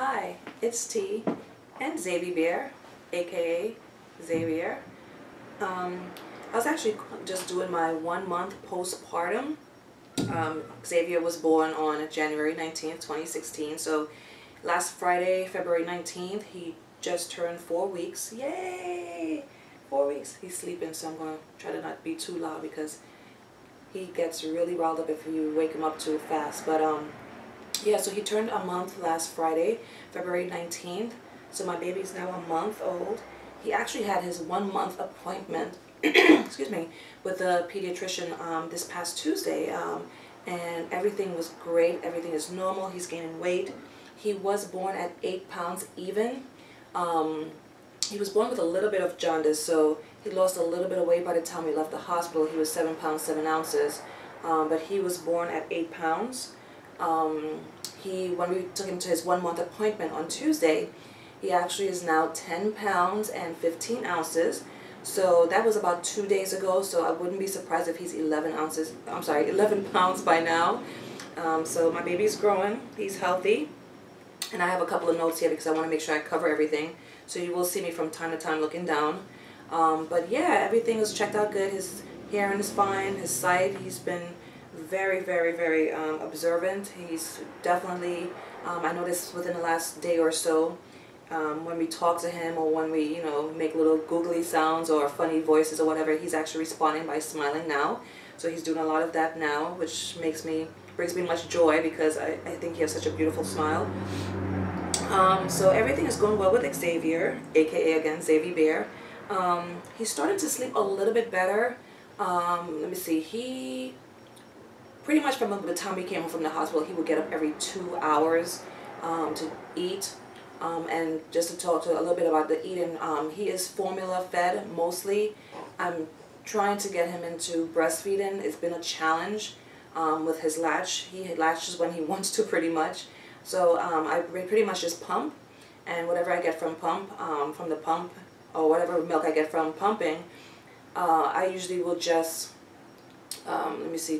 Hi, it's T and Xavier Bear, aka Xavier. I was actually just doing my 1 month postpartum. Xavier was born on January 19th, 2016. So last Friday, February 19th, he just turned 4 weeks. Yay! 4 weeks. He's sleeping, so I'm going to try to not be too loud because he gets really riled up if you wake him up too fast. But yeah, so he turned a month last Friday, February 19th. So my baby's now a month old. He actually had his 1 month appointment, excuse me, with the pediatrician this past Tuesday. And everything was great. Everything is normal. He's gaining weight. He was born at 8 pounds even. He was born with a little bit of jaundice, so he lost a little bit of weight by the time we left the hospital. He was 7 pounds, 7 ounces. But he was born at 8 pounds. When we took him to his 1 month appointment on Tuesday, he actually is now 10 pounds and 15 ounces. So that was about 2 days ago, so I wouldn't be surprised if he's 11 pounds by now. So my baby's growing, he's healthy. And I have a couple of notes here because I want to make sure I cover everything. So you will see me from time to time looking down. But yeah, everything is checked out good. His hearing is fine, his sight, he's been very observant. He's definitely, I noticed within the last day or so, when we talk to him or when we, make little googly sounds or funny voices or whatever, he's actually responding by smiling now. So he's doing a lot of that now, which brings me much joy because I think he has such a beautiful smile. So everything is going well with Xavier, aka again Xavier Bear. He's starting to sleep a little bit better. Let me see, he pretty much from the time we came home from the hospital, he would get up every 2 hours to eat. And just to talk to a little bit about the eating, he is formula fed mostly. I'm trying to get him into breastfeeding. It's been a challenge with his latch. He latches when he wants to pretty much. So I pretty much just pump, and whatever I get from the pump, or whatever milk I get from pumping, I usually will just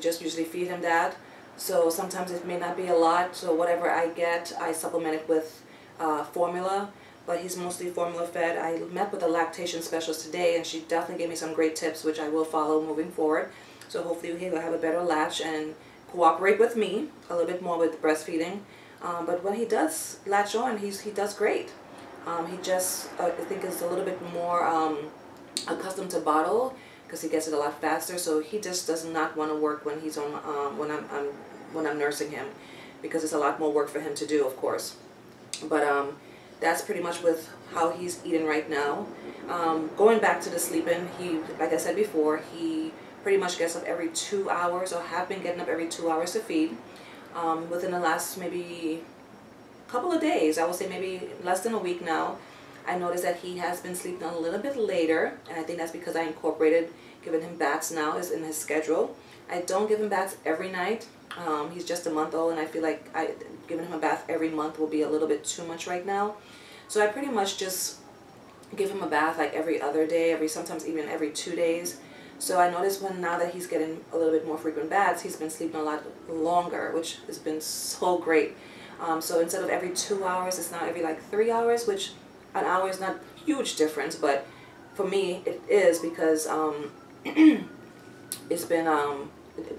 just usually feed him that. So sometimes it may not be a lot, so whatever I get, I supplement it with formula, but he's mostly formula fed. I met with a lactation specialist today, and she definitely gave me some great tips, which I will follow moving forward. So hopefully he'll have a better latch and cooperate with me a little bit more with breastfeeding. But when he does latch on, he does great. He just, I think, is a little bit more accustomed to bottle, because he gets it a lot faster. So he just does not want to work when he's on when I'm nursing him, because it's a lot more work for him to do, of course. But that's pretty much with how he's eating right now. Going back to the sleeping, like I said before, he pretty much gets up every 2 hours, or have been getting up every 2 hours to feed. Within the last maybe couple of days, I would say maybe less than a week now, I noticed that he has been sleeping a little bit later, and I think that's because I incorporated giving him baths now is in his schedule. I don't give him baths every night. He's just a month old, and I feel like giving him a bath every month will be a little bit too much right now. So I pretty much just give him a bath like every other day, sometimes even every 2 days. So I noticed now that he's getting a little bit more frequent baths, he's been sleeping a lot longer, which has been so great. So instead of every 2 hours, it's now every like 3 hours, which an hour is not a huge difference, but for me it is, because it's been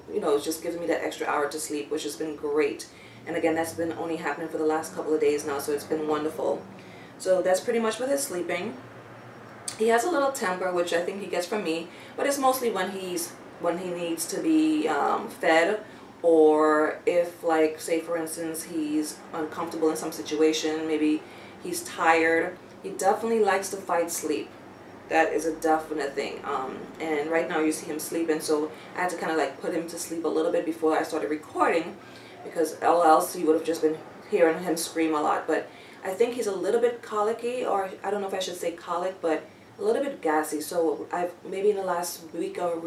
it's just giving me that extra hour to sleep, which has been great. And again, that's been only happening for the last couple of days now, so it's been wonderful. So that's pretty much with his sleeping. He has a little temper, which I think he gets from me, but it's mostly when he needs to be fed, or if, like, say for instance, he's uncomfortable in some situation, maybe he's tired. He definitely likes to fight sleep. That is a definite thing. And right now you see him sleeping, so I had to kind of like put him to sleep a little bit before I started recording, because all else you would have just been hearing him scream a lot. But I think he's a little bit colicky, or I don't know if I should say colic, but a little bit gassy. So maybe in the last week or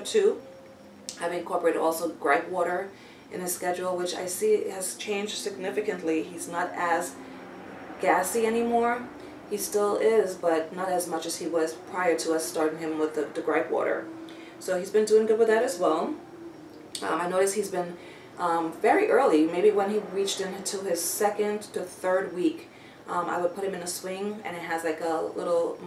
two, I've incorporated also gripe water in his schedule, which I see has changed significantly. He's not as gassy anymore. He still is, but not as much as he was prior to us starting him with the gripe water. So he's been doing good with that as well. I noticed he's been very early, maybe when he reached into his 2nd to 3rd week. I would put him in a swing, and it has like a little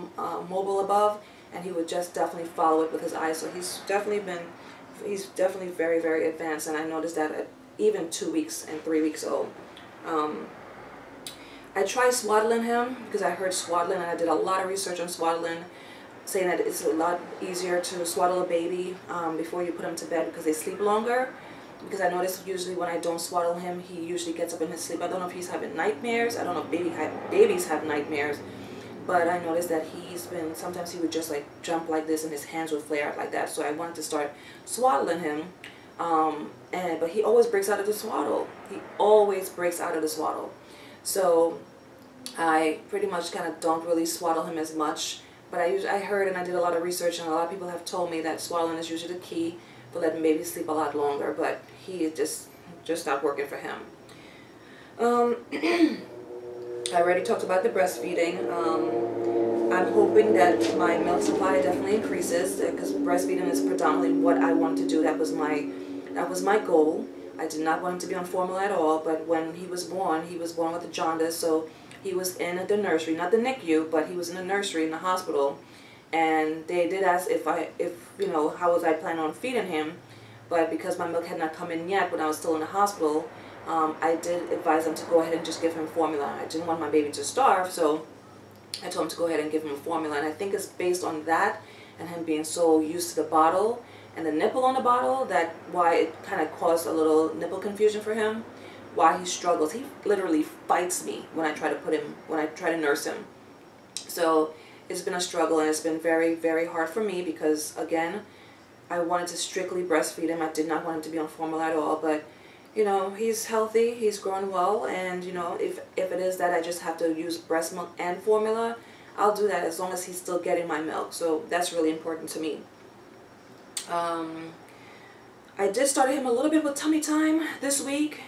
mobile above, and he would just definitely follow it with his eyes. So he's definitely very, very advanced, and I noticed that at even 2 weeks and 3 weeks old. I tried swaddling him because I heard swaddling, and I did a lot of research on swaddling, saying that it's a lot easier to swaddle a baby before you put him to bed because they sleep longer. Because I noticed usually when I don't swaddle him, he usually gets up in his sleep. I don't know if he's having nightmares. I don't know if babies have nightmares. But I noticed that sometimes he would just like jump like this and his hands would flare out like that. So I wanted to start swaddling him. But he always breaks out of the swaddle. He always breaks out of the swaddle. So I pretty much kind of don't really swaddle him as much. But I heard and I did a lot of research, and a lot of people have told me that swaddling is usually the key for letting babies sleep a lot longer. But he just stopped working for him. I already talked about the breastfeeding. I'm hoping that my milk supply definitely increases, because breastfeeding is predominantly what I want to do. That was my goal. I did not want him to be on formula at all, but when he was born with a jaundice, so he was in the nursery, not the NICU, but he was in the nursery in the hospital, and they did ask if you know, how was I planning on feeding him, but because my milk had not come in yet when I was still in the hospital, I did advise them to go ahead and just give him formula. I didn't want my baby to starve, so I told him to go ahead and give him a formula, and I think it's based on that and him being so used to the bottle and the nipple on the bottle, that why it kind of caused a little nipple confusion for him, why he struggles. He literally fights me when I try to nurse him. So it's been a struggle, and it's been very, very hard for me because, again, I wanted to strictly breastfeed him. I did not want him to be on formula at all, but you know, he's healthy, he's growing well, and you know, if it is that I just have to use breast milk and formula, I'll do that as long as he's still getting my milk. So that's really important to me. I did start him a little bit with tummy time this week.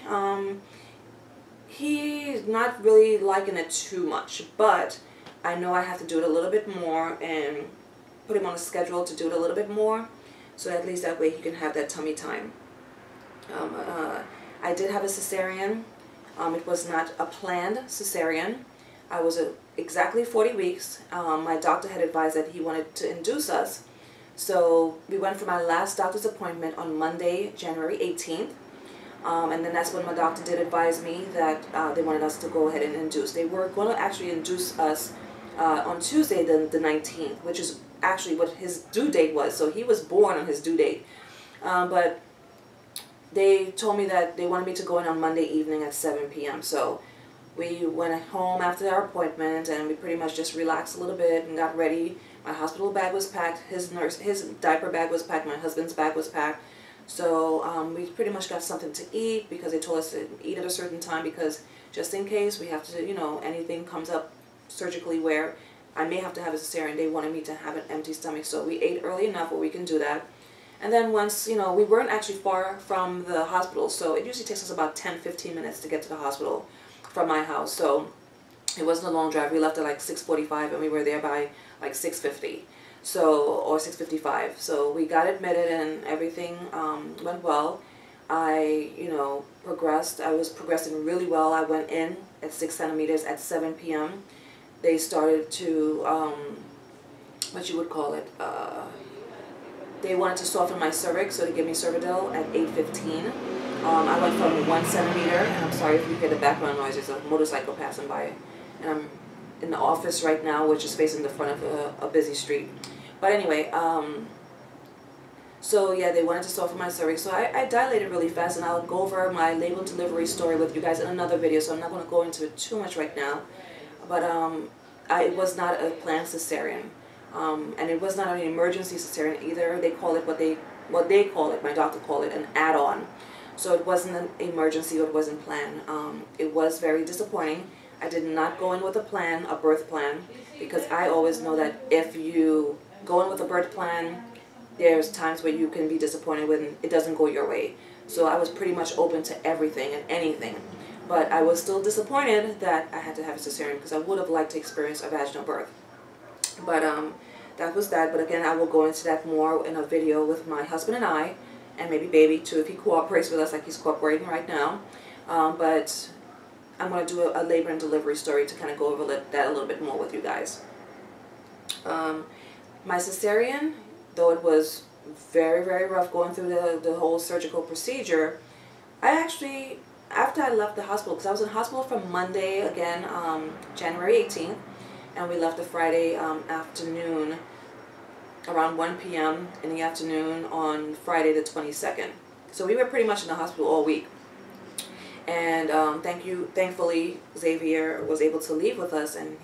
He's not really liking it too much, but I know I have to do it a little bit more and put him on a schedule to do it a little bit more, so at least that way he can have that tummy time. I did have a cesarean. It was not a planned cesarean. I was exactly 40 weeks. My doctor had advised that he wanted to induce us. So we went for my last doctor's appointment on Monday, January 18th. And then that's when my doctor did advise me that they wanted us to go ahead and induce. They were going to actually induce us on Tuesday, the 19th, which is actually what his due date was. So he was born on his due date. But they told me that they wanted me to go in on Monday evening at 7 p.m. So we went home after our appointment, and we pretty much just relaxed a little bit and got ready. My hospital bag was packed, his diaper bag was packed, my husband's bag was packed. So we pretty much got something to eat, because they told us to eat at a certain time, because just in case we have to, you know, anything comes up surgically where I may have to have a cesarean, they wanted me to have an empty stomach. So we ate early enough where we can do that. And then once, you know, we weren't actually far from the hospital, so it usually takes us about 10-15 minutes to get to the hospital from my house. So it wasn't a long drive. We left at like 6:45 and we were there by like 6:50, so, or 6:55. So we got admitted and everything went well. I, you know, progressed. I was progressing really well. I went in at 6 centimeters at 7 p.m. They started to, what you would call it, they wanted to soften my cervix, so they gave me Cervidil at 8:15. I went from 1 centimeter, and I'm sorry if you hear the background noise, there's a motorcycle passing by. And I'm in the office right now, which is facing the front of a busy street. But anyway, so yeah, they wanted to soften my cervix. So I dilated really fast, and I'll go over my labor delivery story with you guys in another video, so I'm not going to go into it too much right now. But it was not a planned cesarean. And it was not an emergency cesarean either. They call it what they call it, my doctor called it, an add-on. So it wasn't an emergency, or it wasn't planned. It was very disappointing. I did not go in with a plan, a birth plan, because I always know that if you go in with a birth plan, there's times where you can be disappointed when it doesn't go your way. So I was pretty much open to everything and anything. But I was still disappointed that I had to have a cesarean, because I would have liked to experience a vaginal birth. But that was that. But again, I will go into that more in a video with my husband and I. and maybe baby too, if he cooperates with us like he's cooperating right now. But I'm going to do a labor and delivery story to kind of go over that a little bit more with you guys. My cesarean, though it was very, very rough going through the whole surgical procedure, I actually, after I left the hospital, because I was in hospital from Monday, again, January 18th, and we left the Friday afternoon, around 1 p.m. in the afternoon on Friday the 22nd. So we were pretty much in the hospital all week. And thankfully, Xavier was able to leave with us, and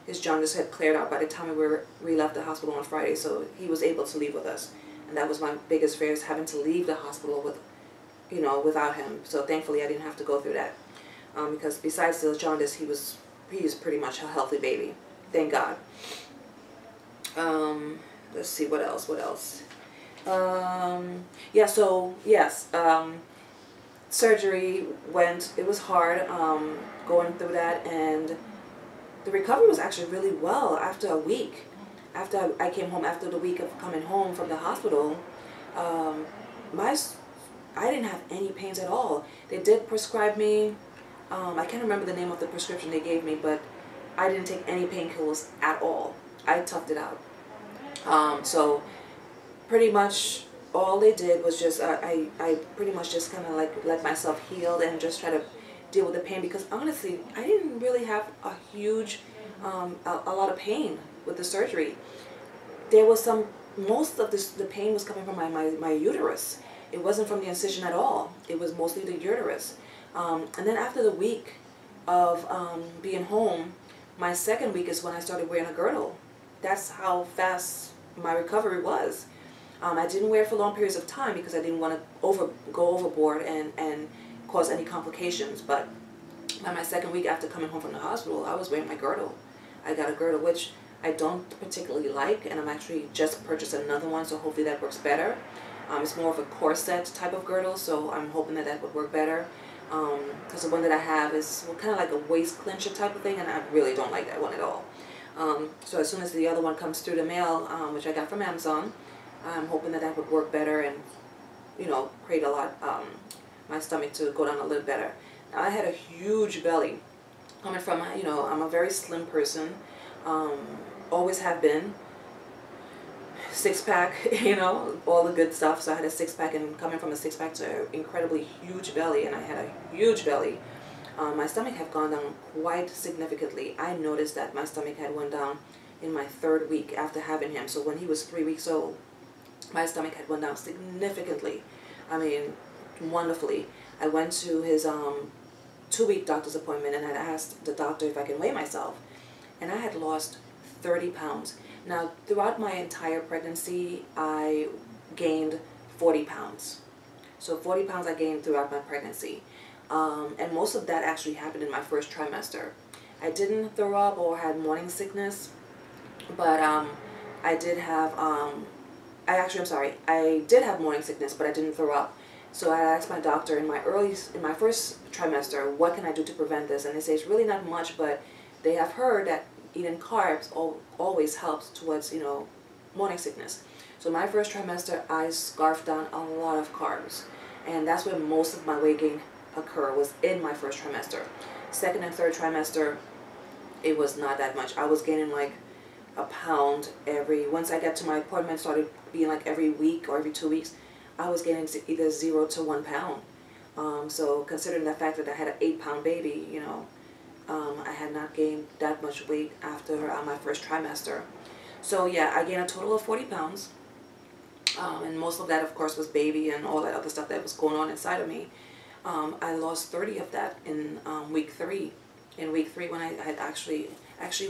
his jaundice had cleared out by the time we left the hospital on Friday, so he was able to leave with us. And that was my biggest fear, is having to leave the hospital without him. So thankfully, I didn't have to go through that, because besides the jaundice, he was pretty much a healthy baby. Thank God. Let's see, what else? Yeah, so yes, surgery it was hard going through that, and the recovery was actually really well after a week. After I came home, after the week of coming home from the hospital, I didn't have any pains at all. They did prescribe me, I can't remember the name of the prescription they gave me, but I didn't take any painkillers at all. I toughed it out. So pretty much all they did was just, I pretty much just kind of like let myself heal and just try to deal with the pain, because honestly, I didn't really have a huge, a lot of pain with the surgery. There was most of the pain was coming from my uterus. It wasn't from the incision at all. It was mostly the uterus. And then after the week of being home, my second week is when I started wearing a girdle. That's how fast my recovery was. I didn't wear it for long periods of time because I didn't want to go overboard and cause any complications. But by my second week after coming home from the hospital, I was wearing my girdle. I got a girdle, which I don't particularly like, and I'm actually just purchased another one, so hopefully that works better. It's more of a corset type of girdle, so I'm hoping that would work better. Because the one that I have is kind of like a waist clincher type of thing, and I really don't like that one at all. So as soon as the other one comes through the mail, which I got from Amazon, I'm hoping that would work better and, create a lot, my stomach to go down a little better. Now, I had a huge belly. Coming from, I'm a very slim person, always have been. Six-pack, all the good stuff. So I had a six-pack, and coming from a six-pack to an incredibly huge belly, and I had a huge belly. My stomach had gone down quite significantly. I noticed that my stomach had went down in my third week after having him. So when he was 3 weeks old, my stomach had went down significantly. I mean, wonderfully. I went to his 2-week doctor's appointment, and I asked the doctor if I can weigh myself, and I had lost 30 pounds. Now, throughout my entire pregnancy, I gained 40 pounds. So 40 pounds I gained throughout my pregnancy. And most of that actually happened in my first trimester. I didn't throw up or had morning sickness, but I did have, I did have morning sickness, but I didn't throw up. So I asked my doctor in my first trimester, what can I do to prevent this? And they say it's really not much, but they have heard that eating carbs always helps towards, morning sickness. So my first trimester, I scarfed down a lot of carbs. And that's where most of my weight gain occurred, was in my first trimester. Second and third trimester, it was not that much. I was gaining like a pound once I got to my appointment, started being like every week or every 2 weeks, I was gaining either 0 to 1 pound. So considering the fact that I had an 8-pound baby, I had not gained that much weight after my first trimester. So yeah, I gained a total of 40 pounds. And most of that, of course, was baby and all that other stuff that was going on inside of me. I lost 30 of that in week 3. In week 3, when I had actually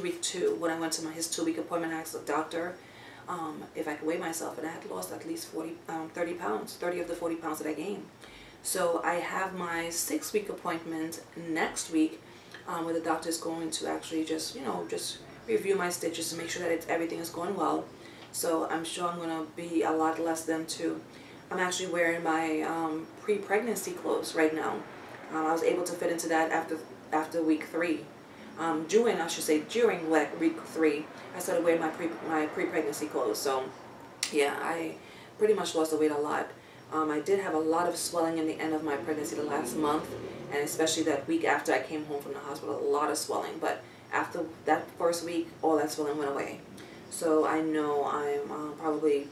week 2, when I went to his 2-week appointment, I asked the doctor if I could weigh myself, and I had lost at least 30 pounds, 30 of the 40 pounds that I gained. So I have my 6-week appointment next week, where the doctor is going to actually just review my stitches to make sure that everything is going well. So I'm sure I'm going to be a lot less than 2. I'm actually wearing my pre-pregnancy clothes right now. I was able to fit into that after week 3. During week 3, I started wearing my pre-pregnancy clothes. So yeah, I pretty much lost the weight a lot. I did have a lot of swelling in the end of my pregnancy the last month, and especially that week after I came home from the hospital, a lot of swelling. But after that first week, all that swelling went away. So I know I'm probably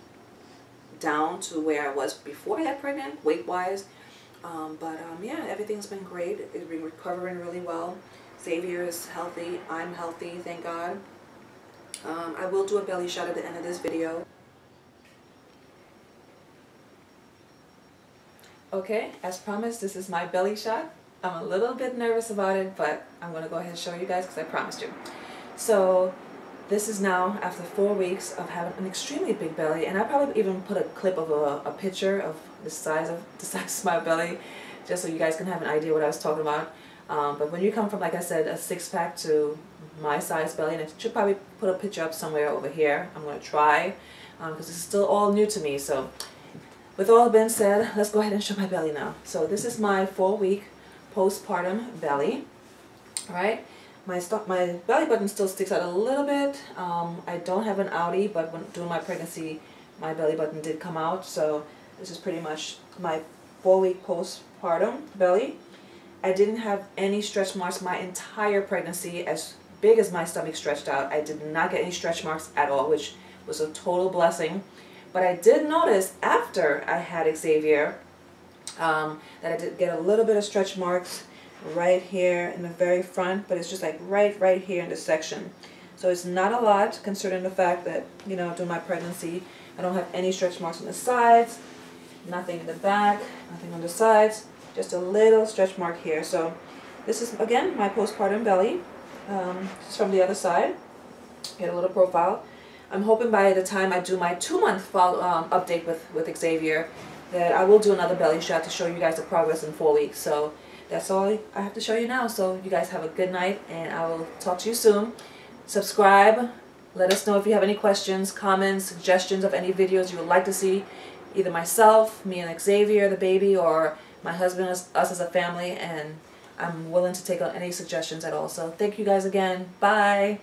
down to where I was before I got pregnant, weight-wise. Yeah, everything's been great. It's been recovering really well. Xavier is healthy. I'm healthy, thank God. I will do a belly shot at the end of this video. Okay, as promised, this is my belly shot. I'm a little bit nervous about it, but I'm going to go ahead and show you guys because I promised you. So this is now after 4 weeks of having an extremely big belly, and I probably even put a clip of a picture of the size of my belly, just so you guys can have an idea what I was talking about. But when you come from, like I said, a six-pack to my size belly, and I should probably put a picture up somewhere over here. I'm going to try, because this is still all new to me. So with all been said, let's go ahead and show my belly now. So this is my 4-week postpartum belly. All right, my belly button still sticks out a little bit. I don't have an outie, but when during my pregnancy, my belly button did come out. So this is pretty much my 4-week postpartum belly. I didn't have any stretch marks my entire pregnancy. As big as my stomach stretched out, I did not get any stretch marks at all, which was a total blessing. But I did notice after I had Xavier that I did get a little bit of stretch marks right here in the very front, but it's just like right here in this section. So it's not a lot considering the fact that, you know, during my pregnancy I don't have any stretch marks on the sides, nothing in the back, nothing on the sides, just a little stretch mark here. So this is again my postpartum belly. Just from the other side, get a little profile. I'm hoping by the time I do my 2-month update with Xavier that I will do another belly shot to show you guys the progress in 4 weeks. So that's all I have to show you now. So you guys have a good night, and I will talk to you soon. Subscribe. Let us know if you have any questions, comments, suggestions of any videos you would like to see. Either myself, me and Xavier, the baby, or my husband, us as a family. And I'm willing to take on any suggestions at all. So thank you guys again. Bye.